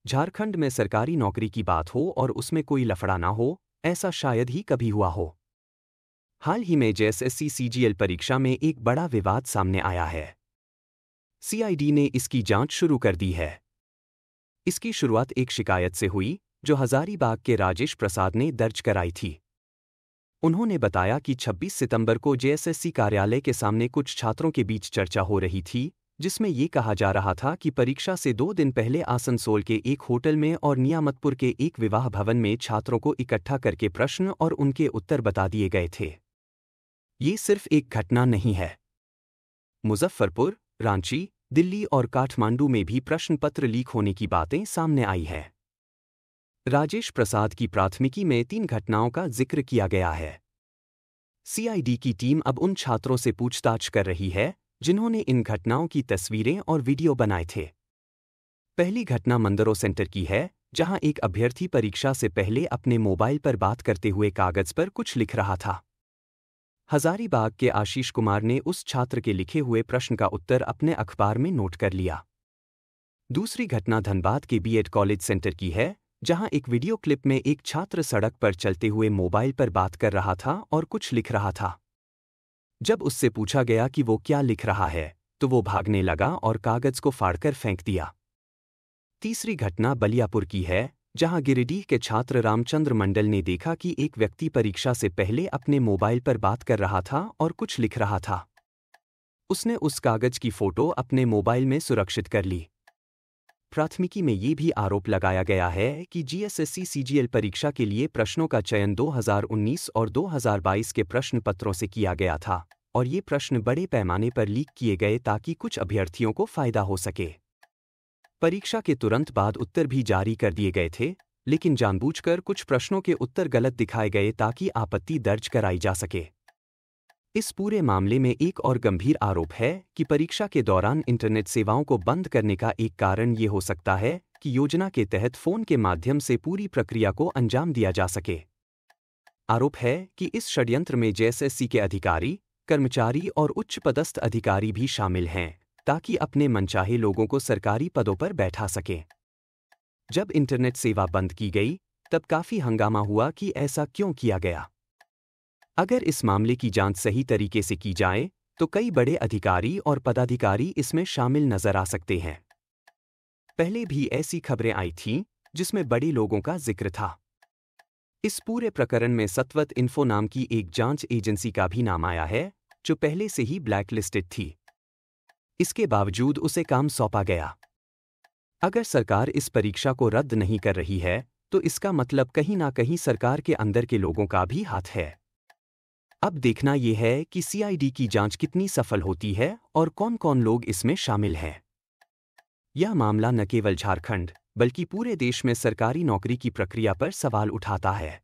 झारखंड में सरकारी नौकरी की बात हो और उसमें कोई लफड़ा ना हो, ऐसा शायद ही कभी हुआ हो। हाल ही में जेएसएससी सीजीएल परीक्षा में एक बड़ा विवाद सामने आया है। सीआईडी ने इसकी जांच शुरू कर दी है। इसकी शुरुआत एक शिकायत से हुई जो हजारीबाग के राजेश प्रसाद ने दर्ज कराई थी। उन्होंने बताया कि 26 सितंबर को जेएसएससी कार्यालय के सामने कुछ छात्रों के बीच चर्चा हो रही थी, जिसमें ये कहा जा रहा था कि परीक्षा से 2 दिन पहले आसनसोल के एक होटल में और नियामतपुर के एक विवाह भवन में छात्रों को इकट्ठा करके प्रश्न और उनके उत्तर बता दिए गए थे। ये सिर्फ एक घटना नहीं है। मुजफ्फरपुर, रांची, दिल्ली और काठमांडू में भी प्रश्न पत्र लीक होने की बातें सामने आई हैं। राजेश प्रसाद की प्राथमिकी में 3 घटनाओं का जिक्र किया गया है। सीआईडी की टीम अब उन छात्रों से पूछताछ कर रही है जिन्होंने इन घटनाओं की तस्वीरें और वीडियो बनाए थे। पहली घटना मंदरो सेंटर की है, जहां एक अभ्यर्थी परीक्षा से पहले अपने मोबाइल पर बात करते हुए कागज पर कुछ लिख रहा था। हजारीबाग के आशीष कुमार ने उस छात्र के लिखे हुए प्रश्न का उत्तर अपने अखबार में नोट कर लिया। दूसरी घटना धनबाद के बीएड कॉलेज सेंटर की है, जहां एक वीडियो क्लिप में एक छात्र सड़क पर चलते हुए मोबाइल पर बात कर रहा था और कुछ लिख रहा था। जब उससे पूछा गया कि वो क्या लिख रहा है, तो वो भागने लगा और कागज को फाड़कर फेंक दिया। तीसरी घटना बलियापुर की है, जहां गिरिडीह के छात्र रामचंद्र मंडल ने देखा कि एक व्यक्ति परीक्षा से पहले अपने मोबाइल पर बात कर रहा था और कुछ लिख रहा था। उसने उस कागज की फोटो अपने मोबाइल में सुरक्षित कर ली। प्राथमिकी में ये भी आरोप लगाया गया है कि जेएसएससी सीजीएल परीक्षा के लिए प्रश्नों का चयन 2019 और 2022 के प्रश्न पत्रों से किया गया था और ये प्रश्न बड़े पैमाने पर लीक किए गए ताकि कुछ अभ्यर्थियों को फायदा हो सके। परीक्षा के तुरंत बाद उत्तर भी जारी कर दिए गए थे, लेकिन जानबूझकर कुछ प्रश्नों के उत्तर गलत दिखाए गए ताकि आपत्ति दर्ज कराई जा सके। इस पूरे मामले में एक और गंभीर आरोप है कि परीक्षा के दौरान इंटरनेट सेवाओं को बंद करने का एक कारण ये हो सकता है कि योजना के तहत फोन के माध्यम से पूरी प्रक्रिया को अंजाम दिया जा सके। आरोप है कि इस षड्यंत्र में जेएसएससी के अधिकारी, कर्मचारी और उच्च पदस्थ अधिकारी भी शामिल हैं, ताकि अपने मनचाहे लोगों को सरकारी पदों पर बैठा सकें। जब इंटरनेट सेवा बंद की गई, तब काफी हंगामा हुआ कि ऐसा क्यों किया गया। अगर इस मामले की जांच सही तरीके से की जाए, तो कई बड़े अधिकारी और पदाधिकारी इसमें शामिल नजर आ सकते हैं। पहले भी ऐसी खबरें आई थीं, जिसमें बड़े लोगों का जिक्र था। इस पूरे प्रकरण में सत्वत इन्फो नाम की एक जांच एजेंसी का भी नाम आया है, जो पहले से ही ब्लैकलिस्टेड थी। इसके बावजूद उसे काम सौंपा गया। अगर सरकार इस परीक्षा को रद्द नहीं कर रही है, तो इसका मतलब कहीं ना कहीं सरकार के अंदर के लोगों का भी हाथ है। अब देखना यह है कि सीआईडी की जांच कितनी सफल होती है और कौन-कौन लोग इसमें शामिल हैं। यह मामला न केवल झारखंड, बल्कि पूरे देश में सरकारी नौकरी की प्रक्रिया पर सवाल उठाता है।